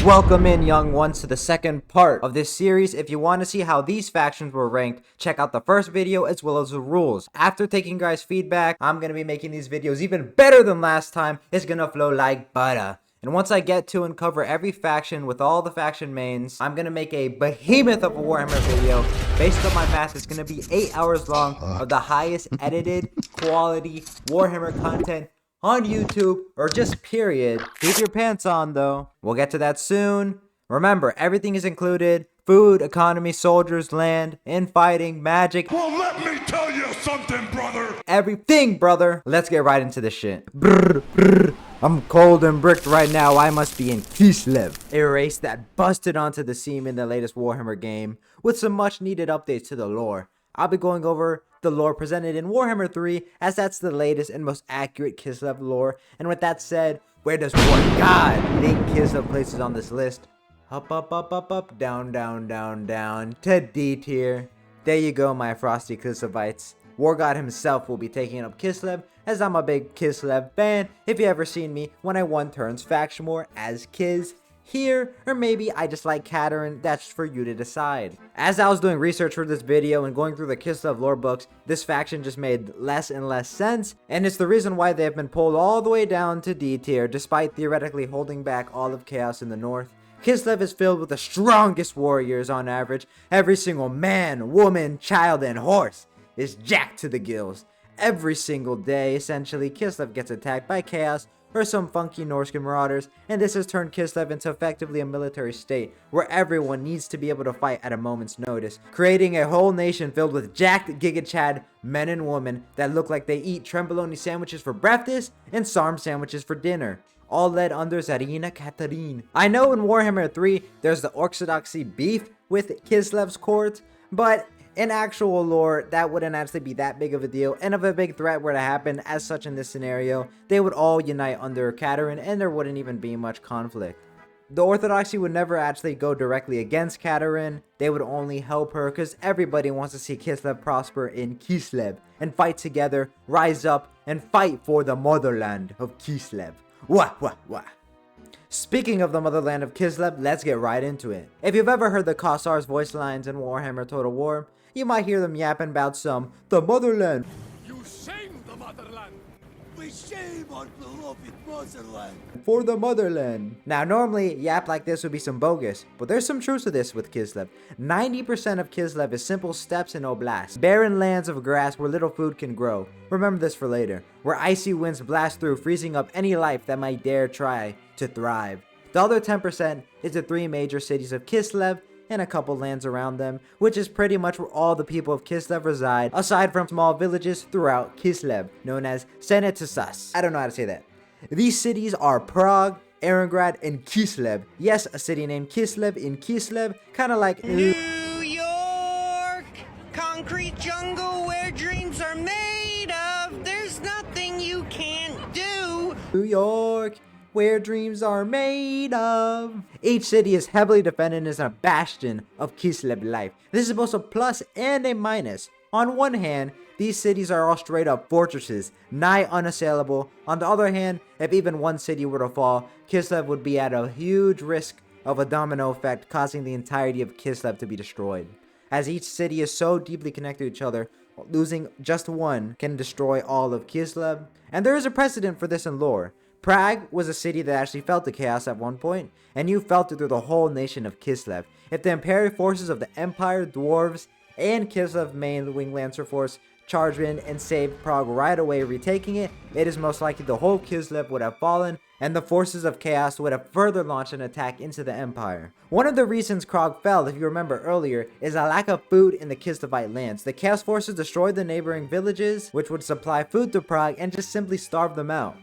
Welcome in, young ones, to the second part of this series. If you want to see how these factions were ranked, check out the first video as well as the rules. After taking guys' feedback, I'm going to be making these videos even better than last time. It's going to flow like butter. And once I get to and cover every faction with all the faction mains, I'm going to make a behemoth of a Warhammer video. Based on my math, it's going to be 8 hours long of the highest edited quality Warhammer content on YouTube, or just period. Keep your pants on though. We'll get to that soon. Remember, everything is included. Food, economy, soldiers, land, infighting, magic. Well, let me tell you something, brother. Everything, brother. Let's get right into this shit. Brr, brr. I'm cold and bricked right now. I must be in Kislev, a race that busted onto the scene in the latest Warhammer game with some much needed updates to the lore. I'll be going over the lore presented in Warhammer 3, as that's the latest and most accurate Kislev lore. And with that said, where does War God think Kislev places on this list? Up, up, up, up, up, down, down, down, down, to D tier. There you go, my frosty Kislevites. War God himself will be taking up Kislev, as I'm a big Kislev fan. If you ever seen me when I won turns faction war as Kiz here, or maybe I just like Katerin, that's for you to decide. As I was doing research for this video and going through the Kislev lore books, this faction just made less and less sense, and it's the reason why they've been pulled all the way down to D tier, despite theoretically holding back all of Chaos in the north. Kislev is filled with the strongest warriors on average. Every single man, woman, child, and horse is jacked to the gills. Every single day, essentially, Kislev gets attacked by Chaos or some funky Norsca marauders, and this has turned Kislev into effectively a military state where everyone needs to be able to fight at a moment's notice, creating a whole nation filled with jacked giga-chad men and women that look like they eat tremboloni sandwiches for breakfast and sarm sandwiches for dinner, all led under Tsarina Katerin. I know in Warhammer 3 there's the Orthodoxy beef with Kislev's court, but in actual lore, that wouldn't actually be that big of a deal, and if a big threat were to happen as such in this scenario, they would all unite under Katerin and there wouldn't even be much conflict. The Orthodoxy would never actually go directly against Katerin, they would only help her because everybody wants to see Kislev prosper in Kislev and fight together, rise up, and fight for the motherland of Kislev. Wah wah wah. Speaking of the motherland of Kislev, let's get right into it. If you've ever heard the Kossar's voice lines in Warhammer Total War, you might hear them yapping about the motherland. You shame the motherland. We shame our beloved motherland. For the motherland. Now, normally, yap like this would be some bogus, but there's some truth to this with Kislev. 90% of Kislev is simple steppes and oblasts, barren lands of grass where little food can grow. Remember this for later, where icy winds blast through, freezing up any life that might dare try to thrive. The other 10% is the 3 major cities of Kislev and a couple lands around them, which is pretty much where all the people of Kislev reside, aside from small villages throughout Kislev, known as Senetusas. I don't know how to say that. These cities are Prague, Erengrad, and Kislev. Yes, a city named Kislev in Kislev, kind of like New York, concrete jungle where dreams are made of. There's nothing you can't do. New York, where dreams are made of. Each city is heavily defended and is a bastion of Kislev life. This is both a plus and a minus. On one hand, these cities are all straight up fortresses, nigh unassailable. On the other hand, if even one city were to fall, Kislev would be at a huge risk of a domino effect, causing the entirety of Kislev to be destroyed. As each city is so deeply connected to each other, losing just one can destroy all of Kislev. And there is a precedent for this in lore. Prague was a city that actually felt the chaos at one point, and you felt it through the whole nation of Kislev. If the Imperial forces of the Empire, Dwarves, and Kislev main Wing Lancer force charged in and saved Prague right away, retaking it, it is most likely the whole Kislev would have fallen, and the forces of Chaos would have further launched an attack into the Empire. One of the reasons Prague fell, if you remember earlier, is a lack of food in the Kislevite lands. The Chaos forces destroyed the neighboring villages, which would supply food to Prague, and just simply starve them out.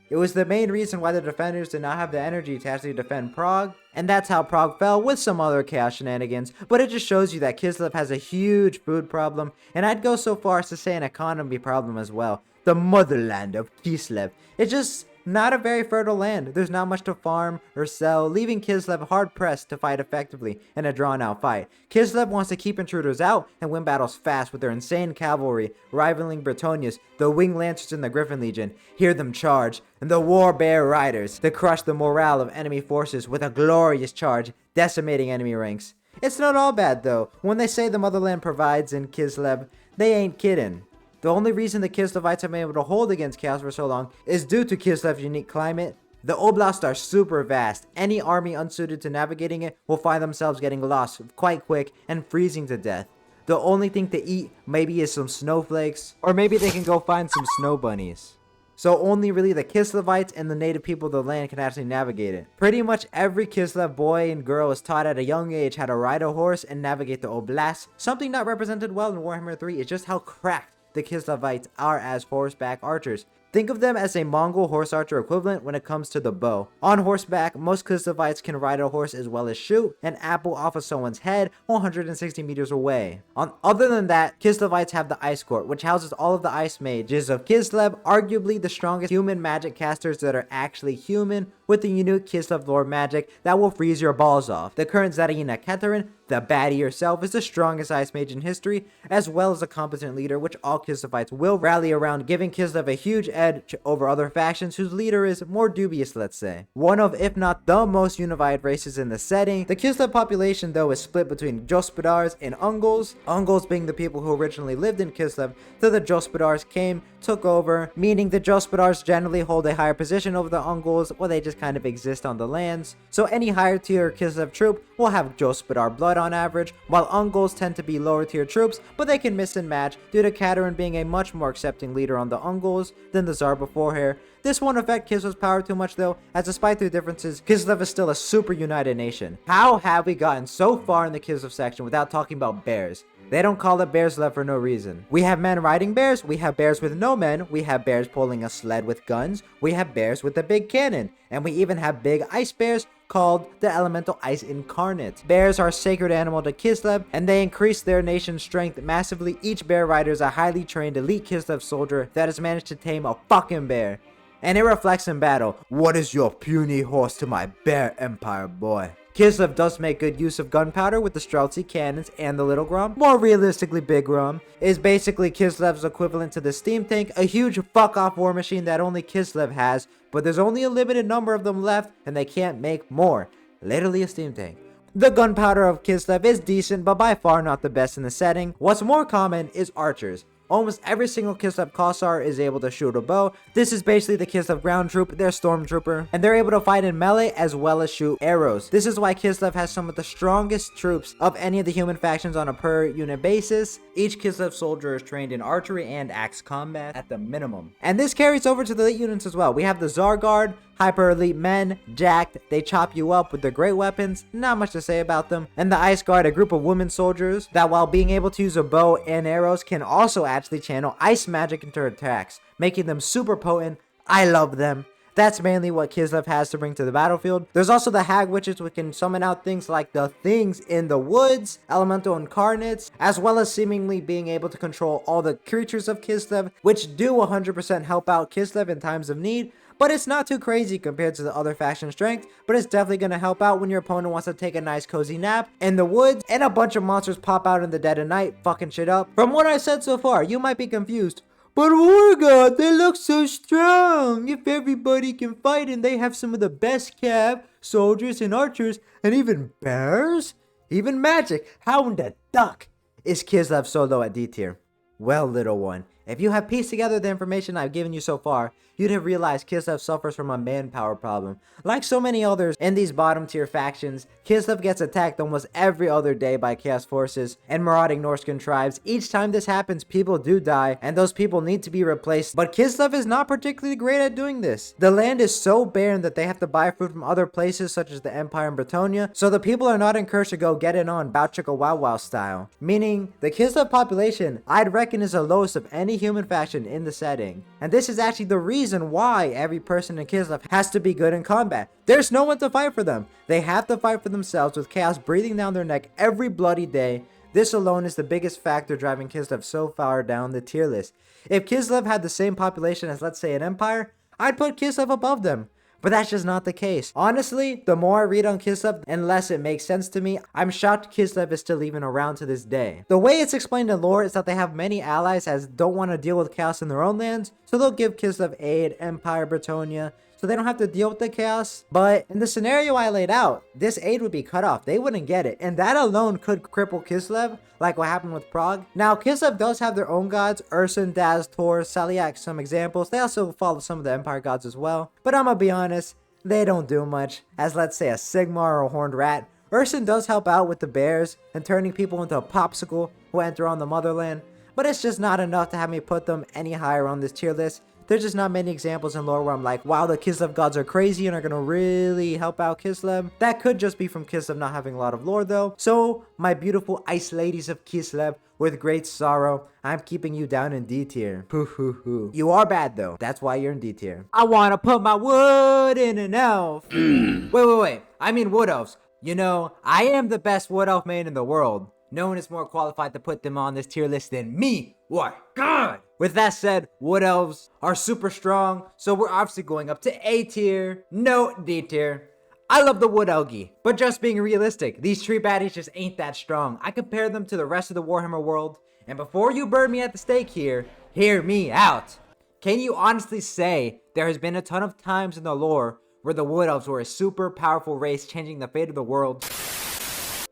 It was the main reason why the defenders did not have the energy to actually defend Prague, and that's how Prague fell with some other chaos shenanigans, but it just shows you that Kislev has a huge food problem, and I'd go so far as to say an economy problem as well. The motherland of Kislev. It just not a very fertile land. There's not much to farm or sell, leaving Kislev hard-pressed to fight effectively in a drawn-out fight. Kislev wants to keep intruders out and win battles fast with their insane cavalry, rivaling Bretonnius, the Winged Lancers in the Griffin Legion. Hear them charge, and the War Bear Riders to crush the morale of enemy forces with a glorious charge, decimating enemy ranks. It's not all bad though. When they say the motherland provides in Kislev, they ain't kidding. The only reason the Kislevites have been able to hold against chaos for so long is due to Kislev's unique climate. The oblasts are super vast. Any army unsuited to navigating it will find themselves getting lost quite quick and freezing to death. The only thing to eat maybe is some snowflakes, or maybe they can go find some snow bunnies. So only really the Kislevites and the native people of the land can actually navigate it. Pretty much every Kislev boy and girl is taught at a young age how to ride a horse and navigate the oblast. Something not represented well in Warhammer 3 is just how cracked the Kislevites are as horseback archers. Think of them as a Mongol horse archer equivalent when it comes to the bow. On horseback, most Kislevites can ride a horse as well as shoot an apple off of someone's head 160 meters away. Other than that, Kislevites have the Ice Court, which houses all of the ice mages of Kislev, arguably the strongest human magic casters that are actually human, with the unique Kislev lore magic that will freeze your balls off. The current Zadaina Keterin, the baddie herself, is the strongest ice mage in history, as well as a competent leader which all Kislevites will rally around, giving Kislev a huge edge over other factions whose leader is more dubious, let's say. One of, if not the most unified races in the setting. The Kislev population though is split between Jospadars and Ungols. Ungols being the people who originally lived in Kislev, till the Jospadars came, took over, meaning the Jospadars generally hold a higher position over the Ungols, while they just kind of exist on the lands. So any higher tier Kislev troop will have Jospadar blood on average, while Ungols tend to be lower tier troops, but they can miss and match due to Katerin being a much more accepting leader on the Ungols than the Tsar before her. This won't affect Kislev's power too much though, as despite their differences, Kislev is still a super united nation. How have we gotten so far in the Kislev section without talking about bears? They don't call it Bearslev for no reason. We have men riding bears, we have bears with no men, we have bears pulling a sled with guns, we have bears with a big cannon, and we even have big ice bears called the Elemental Ice Incarnates. Bears are a sacred animal to Kislev, and they increase their nation's strength massively. Each bear rider is a highly trained elite Kislev soldier that has managed to tame a fucking bear. And it reflects in battle. What is your puny horse to my bear empire, boy? Kislev does make good use of gunpowder with the Streltsy cannons and the Little Grom. More realistically, Big Grom is basically Kislev's equivalent to the steam tank, a huge fuck-off war machine that only Kislev has, but there's only a limited number of them left and they can't make more. Literally a steam tank. The gunpowder of Kislev is decent, but by far not the best in the setting. What's more common is archers. Almost every single Kislev Kossar is able to shoot a bow. This is basically the Kislev ground troop, their stormtrooper, and they're able to fight in melee as well as shoot arrows. This is why Kislev has some of the strongest troops of any of the human factions on a per unit basis. Each Kislev soldier is trained in archery and axe combat at the minimum. And this carries over to the elite units as well. We have the Tsar Guard, hyper elite men, jacked, they chop you up with their great weapons, not much to say about them. And the Ice Guard, a group of women soldiers that while being able to use a bow and arrows can also actually channel ice magic into attacks, making them super potent. I love them. That's mainly what Kislev has to bring to the battlefield. There's also the Hag Witches, which can summon out things like the things in the woods, elemental incarnates, as well as seemingly being able to control all the creatures of Kislev, which do 100% help out Kislev in times of need. But it's not too crazy compared to the other faction strength, but it's definitely going to help out when your opponent wants to take a nice cozy nap in the woods and a bunch of monsters pop out in the dead of night, fucking shit up. From what I've said so far, you might be confused. But Wargod, they look so strong. If everybody can fight and they have some of the best cav, soldiers and archers, and even bears, even magic, how in the duck is Kislev so low at D tier? Well, little one, if you have pieced together the information I've given you so far, you'd have realized Kislev suffers from a manpower problem. Like so many others in these bottom tier factions, Kislev gets attacked almost every other day by chaos forces and marauding Norscan tribes. Each time this happens, people do die, and those people need to be replaced, but Kislev is not particularly great at doing this. The land is so barren that they have to buy food from other places such as the Empire and Bretonnia, so the people are not encouraged to go get it on Bao Chicka Wow Wow style. Meaning, the Kislev population, I'd reckon, is the lowest of any human faction in the setting. And this is actually the reason why every person in Kislev has to be good in combat. There's no one to fight for them. They have to fight for themselves with chaos breathing down their neck every bloody day. This alone is the biggest factor driving Kislev so far down the tier list. If Kislev had the same population as, let's say, an empire, I'd put Kislev above them. But that's just not the case. Honestly, the more I read on Kislev, and less it makes sense to me, I'm shocked Kislev is still even around to this day. The way it's explained in lore is that they have many allies as don't want to deal with chaos in their own lands, so they'll give Kislev aid, Empire, Bretonia, so they don't have to deal with the chaos. But in the scenario I laid out, this aid would be cut off. They wouldn't get it. And that alone could cripple Kislev, like what happened with Prague. Now, Kislev does have their own gods, Ursun, Daz, Tor, Saliak, some examples. They also follow some of the Empire gods as well. But I'm gonna be honest, they don't do much. As let's say a Sigmar or a Horned Rat. Ursun does help out with the bears and turning people into a popsicle who enter on the motherland. But it's just not enough to have me put them any higher on this tier list. There's just not many examples in lore where I'm like, wow, the Kislev gods are crazy and are gonna really help out Kislev. That could just be from Kislev not having a lot of lore though. So, my beautiful ice ladies of Kislev, with great sorrow, I'm keeping you down in D tier. Hoo hoo hoo. You are bad though. That's why you're in D tier. I wanna put my wood in an elf. Wait. I mean wood elves. You know, I am the best wood elf main in the world. No one is more qualified to put them on this tier list than me. What? God! With that said, wood elves are super strong, so we're obviously going up to A tier, no D tier. I love the wood elgie, but just being realistic, these tree baddies just ain't that strong. I compare them to the rest of the Warhammer world, and before you burn me at the stake here, hear me out. Can you honestly say there has been a ton of times in the lore where the wood elves were a super powerful race changing the fate of the world?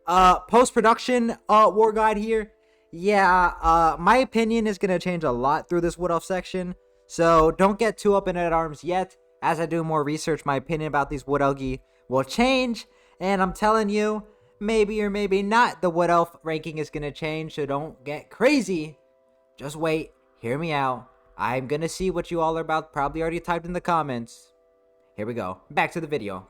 Post-production war guide here. Yeah, my opinion is gonna change a lot through this wood elf section, so don't get too up in arms yet. As I do more research, my opinion about these wood elgie will change, and I'm telling you, maybe or maybe not, the wood elf ranking is gonna change, so don't get crazy. Just wait, hear me out. I'm gonna see what you all are about, probably already typed in the comments. Here we go, back to the video.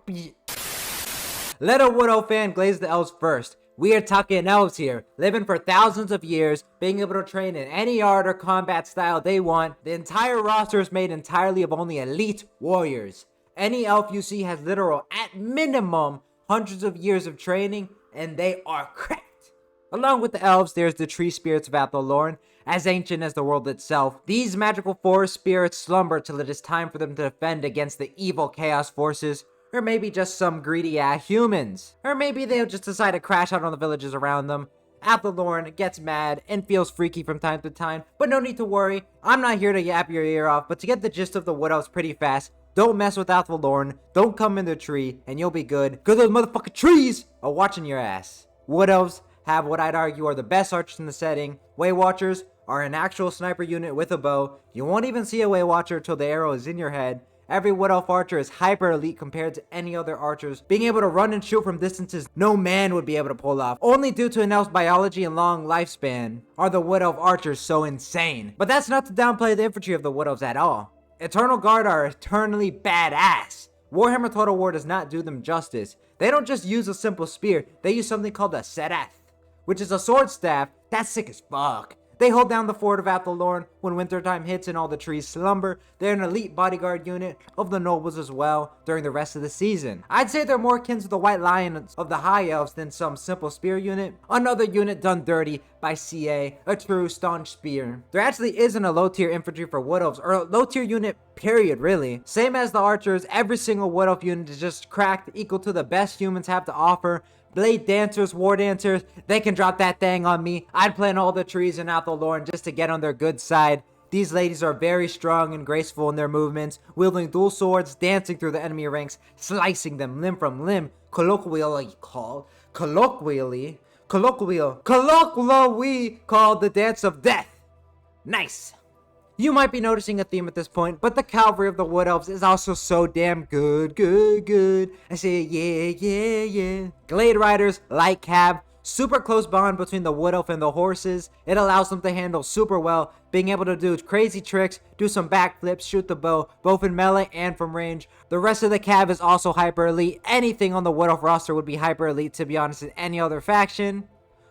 Let a wood elf fan glaze the elves first. We are talking elves here, living for thousands of years, being able to train in any art or combat style they want. The entire roster is made entirely of only elite warriors. Any elf you see has literal, at minimum, hundreds of years of training, and they are cracked. Along with the elves, there's the tree spirits of Athelorn, as ancient as the world itself. These magical forest spirits slumber till it is time for them to defend against the evil chaos forces. Or maybe just some greedy ass humans. Or maybe they'll just decide to crash out on the villages around them. Athelorn gets mad and feels freaky from time to time, but no need to worry. I'm not here to yap your ear off, but to get the gist of the wood elves pretty fast, don't mess with Athelorn, don't come in the tree, and you'll be good. Cause those motherfucking trees are watching your ass. Wood elves have what I'd argue are the best archers in the setting. Way Watchers are an actual sniper unit with a bow. You won't even see a Way Watcher till the arrow is in your head. Every wood elf archer is hyper elite compared to any other archers, being able to run and shoot from distances no man would be able to pull off. Only due to an elf's biology and long lifespan are the wood elf archers so insane. But that's not to downplay the infantry of the wood elves at all. Eternal Guard are eternally badass. Warhammer Total War does not do them justice. They don't just use a simple spear, they use something called a Serath, which is a sword staff that's sick as fuck. They hold down the fort of Athelorn when wintertime hits and all the trees slumber. They're an elite bodyguard unit of the nobles as well during the rest of the season. I'd say they're more akin to the White Lions of the High Elves than some simple spear unit. Another unit done dirty by CA, a true staunch spear. There actually isn't a low tier infantry for wood elves, or a low tier unit period really. Same as the archers, every single wood elf unit is just cracked, equal to the best humans have to offer. Blade dancers, war dancers, they can drop that thing on me. I'd plant all the trees in Athelorn just to get on their good side. These ladies are very strong and graceful in their movements, wielding dual swords, dancing through the enemy ranks, slicing them limb from limb, colloquially called the dance of death. Nice. You might be noticing a theme at this point, but the cavalry of the wood elves is also so damn good. I say yeah. Glade riders, like cav, super close bond between the wood elf and the horses. It allows them to handle super well, being able to do crazy tricks, do some backflips, shoot the bow, both in melee and from range. The rest of the cav is also hyper elite. Anything on the wood elf roster would be hyper elite, to be honest, in any other faction.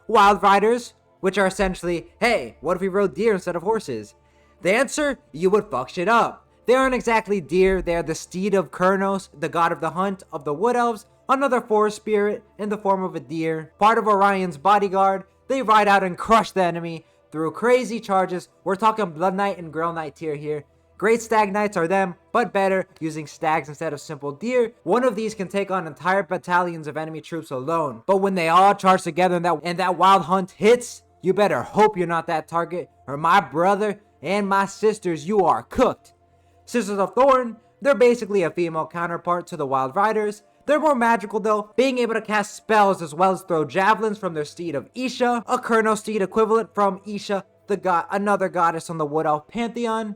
Wild riders, which are essentially, hey, what if we rode deer instead of horses? The answer? You would fuck shit up. They aren't exactly deer, they are the steed of Kurnos, the god of the hunt of the wood elves, another forest spirit in the form of a deer. Part of Orion's bodyguard, they ride out and crush the enemy through crazy charges. We're talking Blood Knight and Grail Knight tier here. Great stag knights are them, but better, using stags instead of simple deer. One of these can take on entire battalions of enemy troops alone. But when they all charge together and that wild hunt hits, you better hope you're not that target, or my brother and my sisters, you are cooked. Sisters of Thorn, they're basically a female counterpart to the Wild Riders. They're more magical though, being able to cast spells as well as throw javelins from their steed of Isha, a Kerno steed equivalent from Isha, another goddess on the Wood Elf pantheon.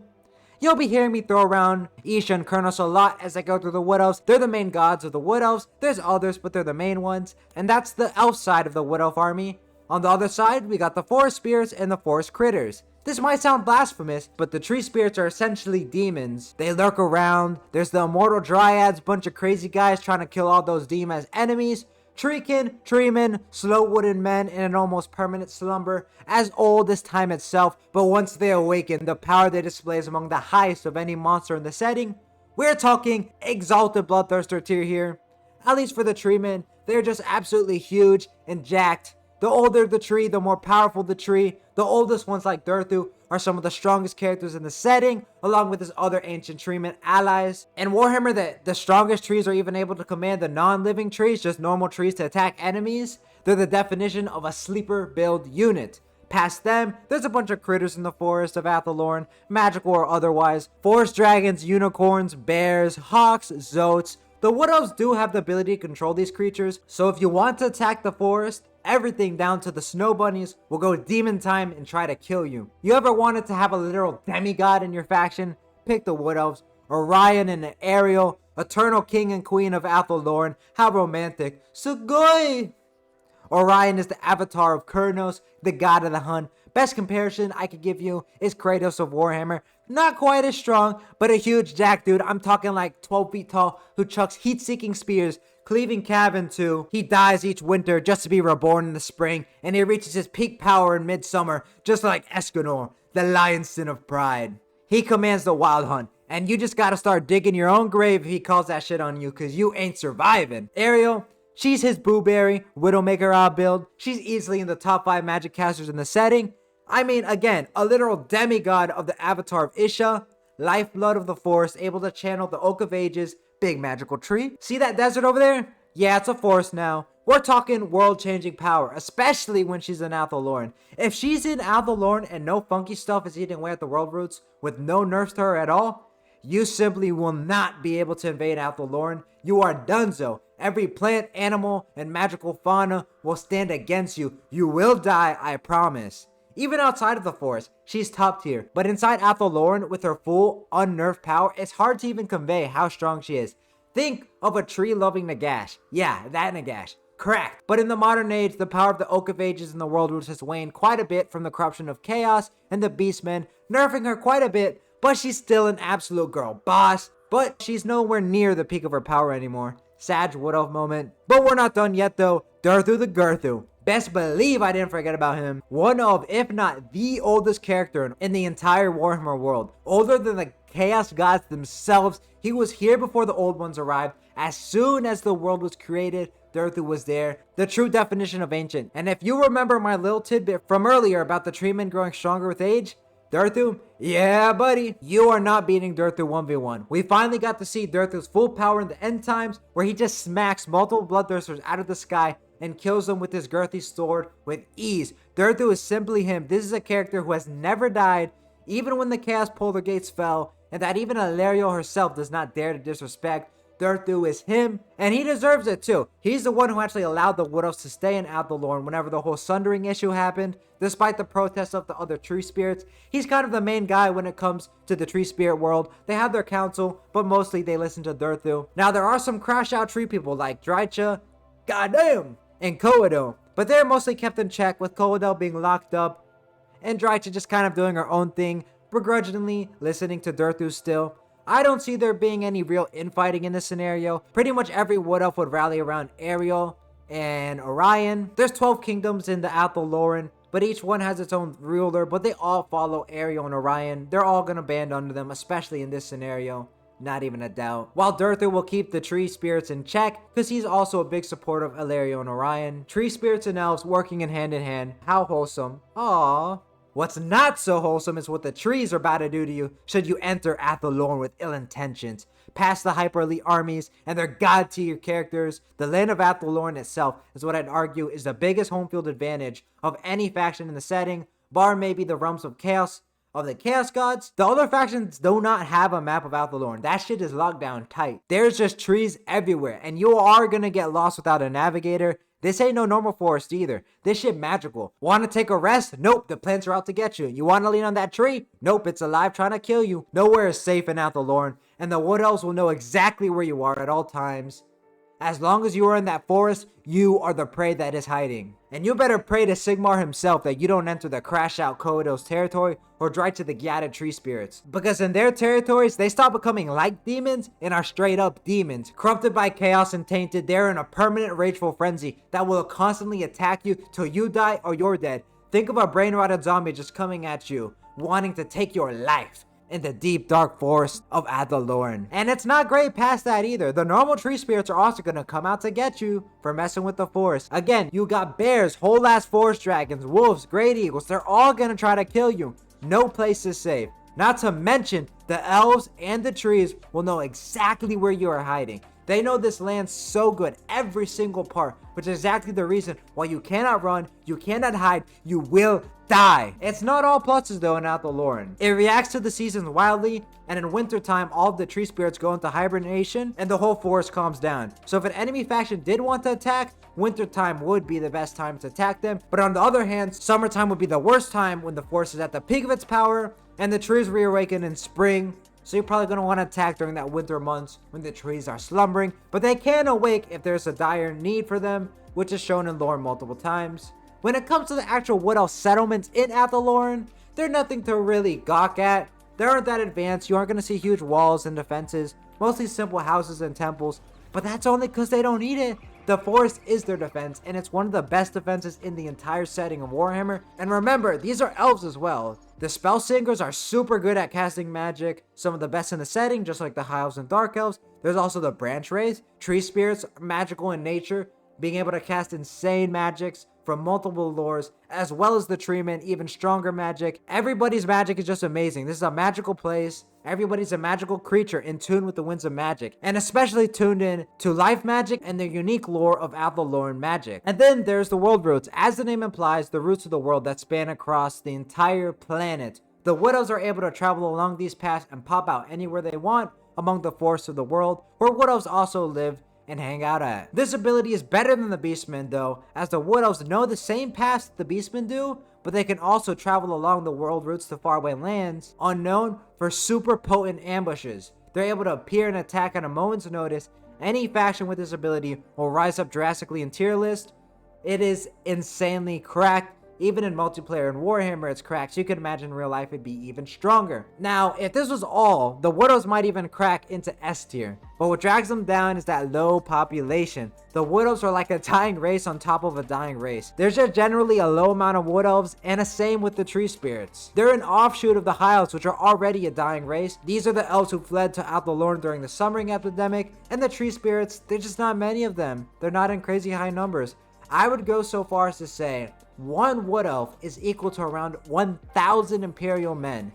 You'll be hearing me throw around Isha and Kernos a lot as I go through the Wood Elves. They're the main gods of the Wood Elves. There's others, but they're the main ones. And that's the elf side of the Wood Elf army. On the other side, we got the forest spirits and the forest critters. This might sound blasphemous, but the tree spirits are essentially demons. They lurk around. There's the immortal dryads, bunch of crazy guys trying to kill all those demons as enemies. Treekin, treemen, slow wooden men in an almost permanent slumber, as old as time itself, but once they awaken, the power they display is among the highest of any monster in the setting. We're talking exalted bloodthirster tier here. At least for the treemen, they're just absolutely huge and jacked. The older the tree, the more powerful the tree. The oldest ones like Durthu are some of the strongest characters in the setting, along with his other ancient treemen allies. In Warhammer, the strongest trees are even able to command the non-living trees, just normal trees, to attack enemies. They're the definition of a sleeper build unit. Past them, there's a bunch of critters in the forest of Athelorn, magical or otherwise. Forest dragons, unicorns, bears, hawks, zotes. The Wood Elves do have the ability to control these creatures, so if you want to attack the forest, everything down to the snow bunnies will go demon time and try to kill you. You ever wanted to have a literal demigod in your faction? Pick the Wood Elves. Orion and Ariel, eternal king and queen of Athelorn. How romantic. Sugoi! Orion is the avatar of Kurnos, the god of the hunt. Best comparison I could give you is Kratos of Warhammer. Not quite as strong, but a huge jack dude. I'm talking like 12 feet tall, who chucks heat-seeking spears, cleaving cav in two. He dies each winter just to be reborn in the spring, and he reaches his peak power in midsummer, just like Escanor, the lionson of pride. He commands the wild hunt, and you just gotta start digging your own grave if he calls that shit on you, cause you ain't surviving. Ariel, she's his booberry, Widowmaker odd build. She's easily in the top 5 magic casters in the setting. I mean, again, a literal demigod of the avatar of Isha, lifeblood of the forest, able to channel the Oak of Ages, big magical tree. See that desert over there? Yeah, it's a forest now. We're talking world-changing power, especially when she's in Athelorn. If she's in Athelorn and no funky stuff is eating away at the world roots, with no nerfs to her at all, you simply will not be able to invade Athelorn. You are donezo. Every plant, animal, and magical fauna will stand against you. You will die, I promise. Even outside of the forest, she's top tier. But inside Athelorn, with her full, unnerved power, it's hard to even convey how strong she is. Think of a tree-loving Nagash. Yeah, that Nagash. Correct. But in the modern age, the power of the Oak of Ages and the World Roots has waned quite a bit from the corruption of Chaos and the Beastmen, nerfing her quite a bit, but she's still an absolute girl boss. But she's nowhere near the peak of her power anymore. Sag Wood Elf moment. But we're not done yet though. Durthu the Girthu. Best believe I didn't forget about him. One of, if not the oldest character in the entire Warhammer world. Older than the Chaos Gods themselves. He was here before the old ones arrived. As soon as the world was created, Durthu was there. The true definition of ancient. And if you remember my little tidbit from earlier about the treemen growing stronger with age, Durthu? Yeah, buddy. You are not beating Durthu 1v1. We finally got to see Durthu's full power in the end times, where he just smacks multiple bloodthirsters out of the sky and kills them with his girthy sword with ease. Durthu is simply him. This is a character who has never died, even when the Chaos Polar Gates fell, and that even Illyrio herself does not dare to disrespect. Durthu is him, and he deserves it too. He's the one who actually allowed the Wood Elves to stay in Athelorn whenever the whole Sundering issue happened, despite the protests of the other tree spirits. He's kind of the main guy when it comes to the tree spirit world. They have their council, but mostly they listen to Durthu. Now there are some crash out tree people like Drycha, goddamn, and Coadel, but they're mostly kept in check, with Coadel being locked up and Drycha just kind of doing her own thing, begrudgingly listening to Durthu still. I don't see there being any real infighting in this scenario. Pretty much every Wood Elf would rally around Ariel and Orion. There's 12 kingdoms in the Athelorn, but each one has its own ruler, but they all follow Ariel and Orion. They're all gonna band under them, especially in this scenario. Not even a doubt. While Durthu will keep the tree spirits in check, because he's also a big supporter of Illyrio and Orion. Tree spirits and elves working in hand. How wholesome. Aww. What's not so wholesome is what the trees are about to do to you should you enter Athelorn with ill intentions. Past the hyper elite armies and their god tier characters, the land of Athelorn itself is what I'd argue is the biggest home field advantage of any faction in the setting, bar maybe the realms of chaos of the Chaos Gods. The other factions do not have a map of Athelorn. That shit is locked down tight. There's just trees everywhere, and you are gonna get lost without a navigator. This ain't no normal forest either. This shit magical. Want to take a rest? Nope, the plants are out to get you. You want to lean on that tree? Nope, it's alive trying to kill you. Nowhere is safe in Athelorn, and the Wood Elves will know exactly where you are at all times. As long as you are in that forest, you are the prey that is hiding. And you better pray to Sigmar himself that you don't enter the Crash Out Coedo's territory or drive to the Gadded Tree Spirits. Because in their territories, they stop becoming like demons and are straight up demons. Corrupted by chaos and tainted, they're in a permanent rageful frenzy that will constantly attack you till you die or you're dead. Think of a brain-rotted zombie just coming at you, wanting to take your life in the deep dark forest of Athelorn. And it's not great past that either. The normal tree spirits are also gonna come out to get you for messing with the forest. Again, you got bears, whole ass forest dragons, wolves, great eagles. They're all gonna try to kill you. No place is safe. Not to mention, the elves and the trees will know exactly where you are hiding. They know this land so good, every single part, which is exactly the reason why you cannot run, you cannot hide, you will die. It's not all pluses though in Athelorn. It reacts to the seasons wildly, and in wintertime, all of the tree spirits go into hibernation, and the whole forest calms down. So if an enemy faction did want to attack, wintertime would be the best time to attack them. But on the other hand, summertime would be the worst time when the forest is at the peak of its power, and the trees reawaken in spring. So you're probably going to want to attack during that winter months when the trees are slumbering, but they can awake if there's a dire need for them, which is shown in lore multiple times. When it comes to the actual Wood Elf settlements in Athelorn, they're nothing to really gawk at. They aren't that advanced. You aren't going to see huge walls and defenses, mostly simple houses and temples, but that's only because they don't need it. The forest is their defense, and it's one of the best defenses in the entire setting of Warhammer. And remember, these are elves as well. The spell singers are super good at casting magic, some of the best in the setting, just like the high elves and dark elves. There's also the branch wraiths, tree spirits, magical in nature, being able to cast insane magics from multiple lores, as well as the treemen, even stronger magic. Everybody's magic is just amazing. This is a magical place. Everybody's a magical creature in tune with the winds of magic, and especially tuned in to life magic and the unique lore of Athelorn magic. And then there's the world roots. As the name implies, the roots of the world that span across the entire planet. The Wood Elves are able to travel along these paths and pop out anywhere they want among the forests of the world, where Wood Elves also live and hang out at. This ability is better than the Beastmen though, as the Wood Elves know the same paths the Beastmen do, but they can also travel along the world routes to faraway lands unknown for super potent ambushes. They're able to appear and attack at a moment's notice. Any faction with this ability will rise up drastically in tier list. It is insanely cracked. Even in multiplayer and Warhammer, it's cracked, so you can imagine in real life it'd be even stronger. Now, if this was all, the Wood Elves might even crack into S tier. But what drags them down is that low population. The Wood Elves are like a dying race on top of a dying race. There's just generally a low amount of Wood Elves, and the same with the Tree Spirits. They're an offshoot of the High Elves, which are already a dying race. These are the Elves who fled to Athelorn during the Summering Epidemic, and the Tree Spirits, there's just not many of them. They're not in crazy high numbers. I would go so far as to say, one Wood Elf is equal to around 1,000 Imperial men.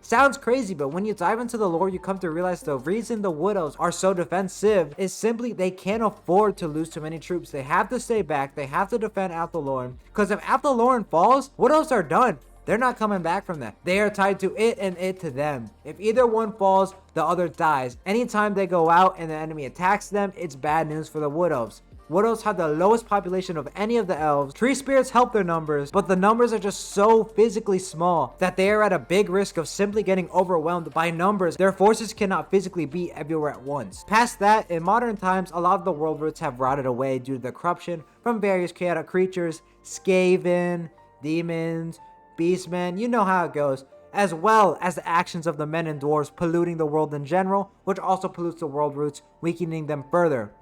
Sounds crazy, but when you dive into the lore, you come to realize the reason the Wood Elves are so defensive is simply they can't afford to lose too many troops. They have to stay back, they have to defend Athelorn, because if Athelorn falls, Wood Elves are done. They're not coming back from that. They are tied to it and it to them. If either one falls, the other dies. Anytime they go out and the enemy attacks them, it's bad news for the Wood Elves. Wood Elves have the lowest population of any of the elves. Tree Spirits help their numbers, but the numbers are just so physically small that they are at a big risk of simply getting overwhelmed by numbers. Their forces cannot physically be everywhere at once. Past that, in modern times, a lot of the world roots have rotted away due to the corruption from various chaotic creatures, Skaven, demons, beastmen, you know how it goes, as well as the actions of the men and dwarves polluting the world in general, which also pollutes the world roots, weakening them further.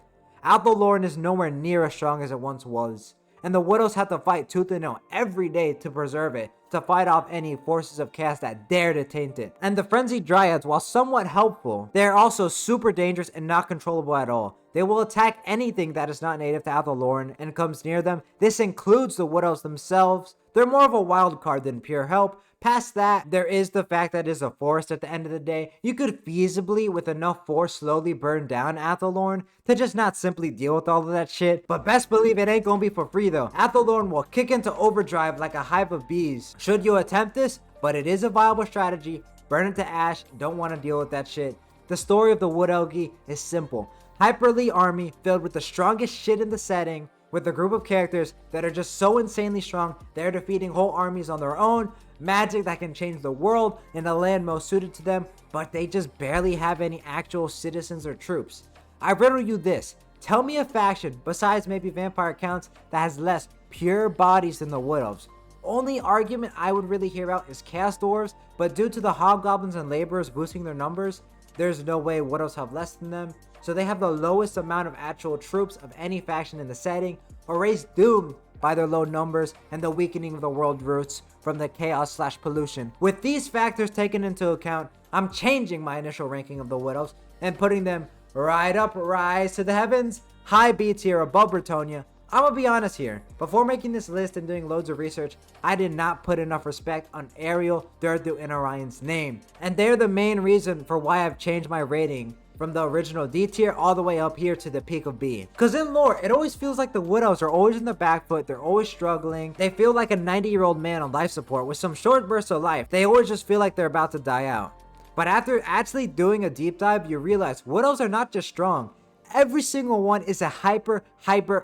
Athelorn is nowhere near as strong as it once was, and the Wood Elves have to fight tooth and nail every day to preserve it, to fight off any forces of chaos that dare to taint it. And the Frenzied Dryads, while somewhat helpful, they are also super dangerous and not controllable at all. They will attack anything that is not native to Athelorn and comes near them. This includes the Wood Elves themselves. They're more of a wild card than pure help. Past that, there is the fact that it's a forest at the end of the day. You could feasibly, with enough force, slowly burn down Athelorn to just not simply deal with all of that shit. But best believe it ain't gonna be for free though. Athelorn will kick into overdrive like a hive of bees should you attempt this, but it is a viable strategy. Burn it to ash, don't want to deal with that shit. The story of the Wood Elgi is simple. Hyper elite army filled with the strongest shit in the setting, with a group of characters that are just so insanely strong, they're defeating whole armies on their own, magic that can change the world in the land most suited to them, but they just barely have any actual citizens or troops. I riddle you this, tell me a faction, besides maybe Vampire Counts, that has less pure bodies than the Wood Elves. Only argument I would really hear out is Chaos Dwarves, but due to the Hobgoblins and Laborers boosting their numbers, there's no way Wood Elves have less than them, so they have the lowest amount of actual troops of any faction in the setting, a race doomed by their low numbers and the weakening of the world roots from the chaos/pollution. With these factors taken into account, I'm changing my initial ranking of the Wood Elves and putting them right up, rise to the heavens, high B tier above Bretonia. I'm gonna be honest here, before making this list and doing loads of research, I did not put enough respect on Ariel, Durthu, and Orion's name. And they're the main reason for why I've changed my rating from the original D tier all the way up here to the peak of B. Cause in lore, it always feels like the Wood Elves are always in the back foot, they're always struggling, they feel like a 90-year-old man on life support with some short bursts of life, they always just feel like they're about to die out. But after actually doing a deep dive, you realize Wood Elves are not just strong, every single one is a hyper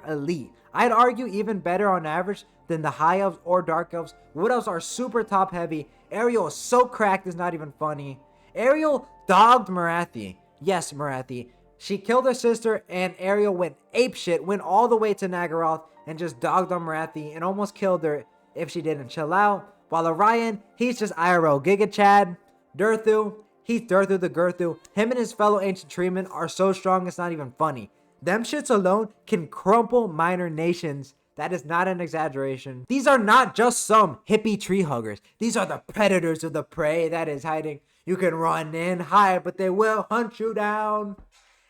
elite. I'd argue even better on average than the High Elves or Dark Elves. Wood Elves are super top heavy. Ariel is so cracked it's not even funny. Ariel dogged Marathi. Yes, Marathi. She killed her sister and Ariel went apeshit, went all the way to Nagaroth and just dogged on Marathi and almost killed her if she didn't chill out. While Orion, he's just IRL Giga Chad. Durthu, he's Durthu the Gurthu. Him and his fellow ancient treemen are so strong it's not even funny. Them shits alone can crumple minor nations. That is not an exaggeration. These are not just some hippie tree huggers. These are the predators of the prey that is hiding. You can run and hide, but they will hunt you down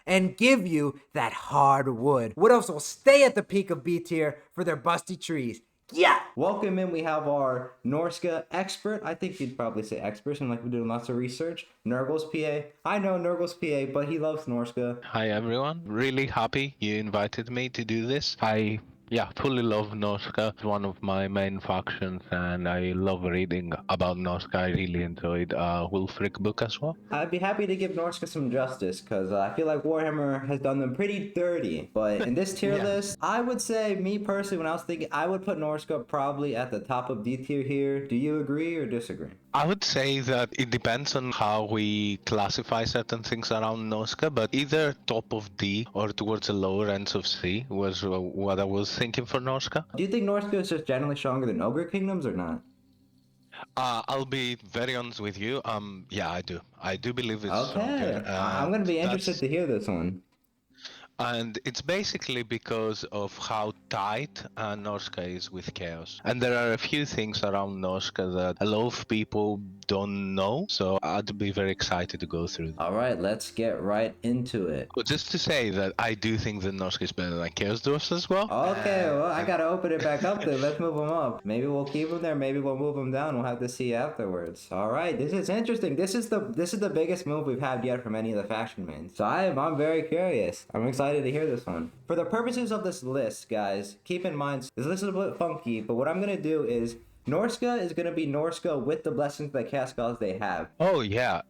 and give you that hard wood. Wood Elves will stay at the peak of B tier for their busty trees. Yeah! Welcome in, we have our Norsca expert. I think you'd probably say expert, and like we're doing lots of research. Nurgle's PA. I know Nurgle's PA, but he loves Norsca. Hi everyone, really happy you invited me to do this. I fully love Norsca. It's one of my main factions and I love reading about Norsca. I really enjoyed Wulfric book as well. I'd be happy to give Norsca some justice because I feel like Warhammer has done them pretty dirty. But in this tier list, I would say, me personally, when I was thinking, I would put Norsca probably at the top of D tier here. Do you agree or disagree? I would say that it depends on how we classify certain things around Norsca, but either top of D or towards the lower ends of C was what I was thinking for Norsca. Do you think Norsca is just generally stronger than Ogre Kingdoms or not? I'll be very honest with you. Yeah, I do. I do believe it's okay. stronger. I'm going to be interested to hear this one. And it's basically because of how tight Norsca is with Chaos. And there are a few things around Norsca that a lot of people don't know, so I'd be very excited to go through. Alright, let's get right into it. But just to say that I do think that Norsca is better than Chaos Dwarfs as well. Okay, well, I gotta open it back up then. Let's move them up. Maybe we'll keep them there, maybe we'll move them down. We'll have to see afterwards. Alright, this is interesting. This is the biggest move we've had yet from any of the faction mains. So I'm very curious. I'm excited to hear this one. For the purposes of this list, guys, keep in mind, this list is a bit funky, but what I'm gonna do is Norsca is going to be Norsca with the blessings that Chaos Gods they have. Oh yeah,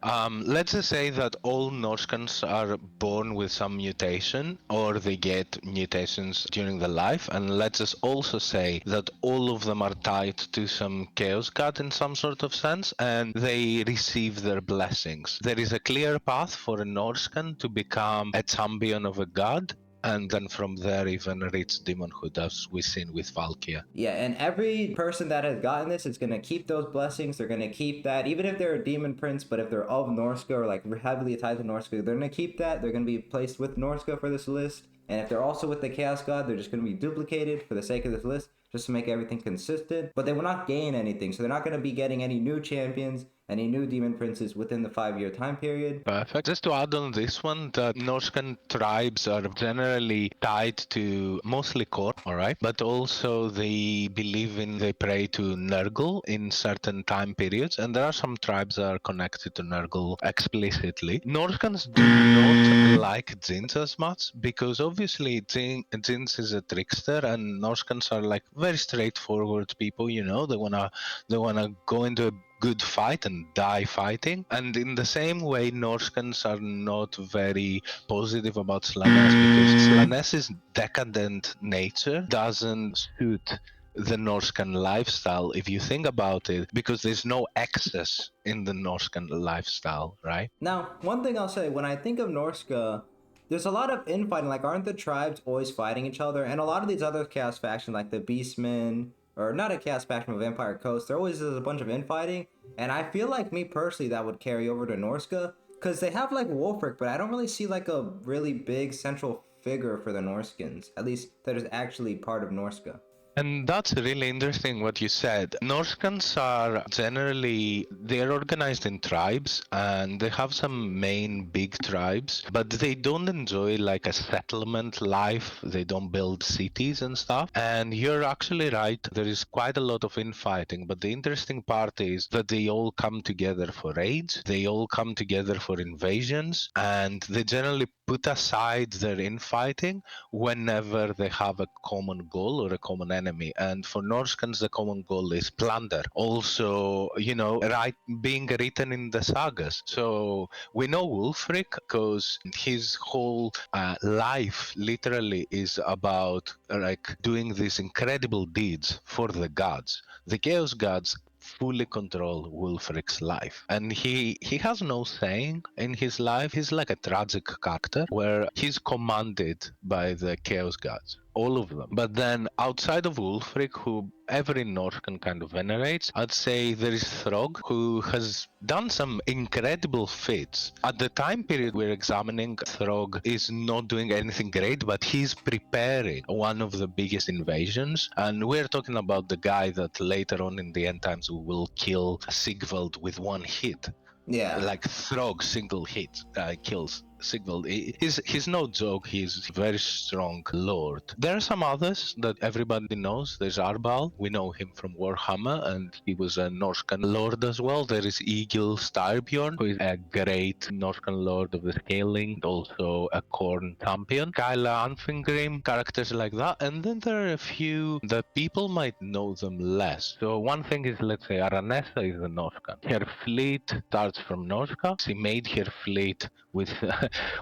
let's just say that all Norscans are born with some mutation or they get mutations during their life, and let's just also say that all of them are tied to some Chaos God in some sort of sense and they receive their blessings. There is a clear path for a Norscan to become a champion of a god, and then from there even reach demonhood, as we've seen with Valkyria. Yeah, and every person that has gotten this is going to keep those blessings. They're going to keep that, even if they're a demon prince, but if they're of Norsca or like heavily tied to Norsca, they're going to keep that. They're going to be placed with Norsca for this list. And if they're also with the Chaos God, they're just going to be duplicated for the sake of this list. just to make everything consistent, but they will not gain anything. So they're not going to be getting any new champions, any new demon princes within the 5-year time period. Perfect. Just to add on this one, the Norscan tribes are generally tied to mostly Kor, all right? But also they pray to Nurgle in certain time periods, and there are some tribes that are connected to Nurgle explicitly. Norscans do not like Djinns as much, because obviously Djinns is a trickster, and Norscans are like very straightforward people, you know, they wanna go into a good fight and die fighting. And in the same way, Norscans are not very positive about Slanesh, because Slanesh's decadent nature doesn't suit the Norscan lifestyle, if you think about it, because there's no excess in the Norscan lifestyle, right? Now, one thing I'll say, when I think of Norsca, there's a lot of infighting. Like, aren't the tribes always fighting each other? And a lot of these other chaos factions, like the Beastmen, or not a chaos faction of Vampire Coast, there always is a bunch of infighting. And I feel like, me personally, that would carry over to Norsca, because they have like Wolfric, but I don't really see like a really big central figure for the Norskins, at least that is actually part of Norsca. And that's really interesting what you said. Norscans are generally, they're organized in tribes, and they have some main big tribes, but they don't enjoy like a settlement life. They don't build cities and stuff. And you're actually right, there is quite a lot of infighting, but the interesting part is that they all come together for raids, they all come together for invasions, and they generally put aside their infighting whenever they have a common goal or a common enemy. And for Norscans, the common goal is plunder. Also, you know, being written in the sagas. So we know Wulfric because his whole life literally is about like doing these incredible deeds for the gods. The Chaos gods fully control Wulfric's life, and he has no saying in his life. He's like a tragic character where he's commanded by the Chaos gods, all of them. But then outside of Wulfric, who every Norscan kind of venerates, I'd say there is Throg, who has done some incredible feats. At the time period we're examining, Throg is not doing anything great, but he's preparing one of the biggest invasions. And we're talking about the guy that later on in the end times will kill Sigvald with one hit. Yeah. Like Throg single hit kills Sigvald. He's no joke. He's a very strong lord. There are some others that everybody knows. There's Arbal. We know him from Warhammer, and he was a Norscan lord as well. There is Egil Styrbjorn, who is a great Norscan lord of the scaling, also a Khorne champion. Kyla Anfingrim, characters like that. And then there are a few that people might know them less. So one thing is, let's say, Aranessa is a Norscan. Her fleet starts from Norsca. She made her fleet with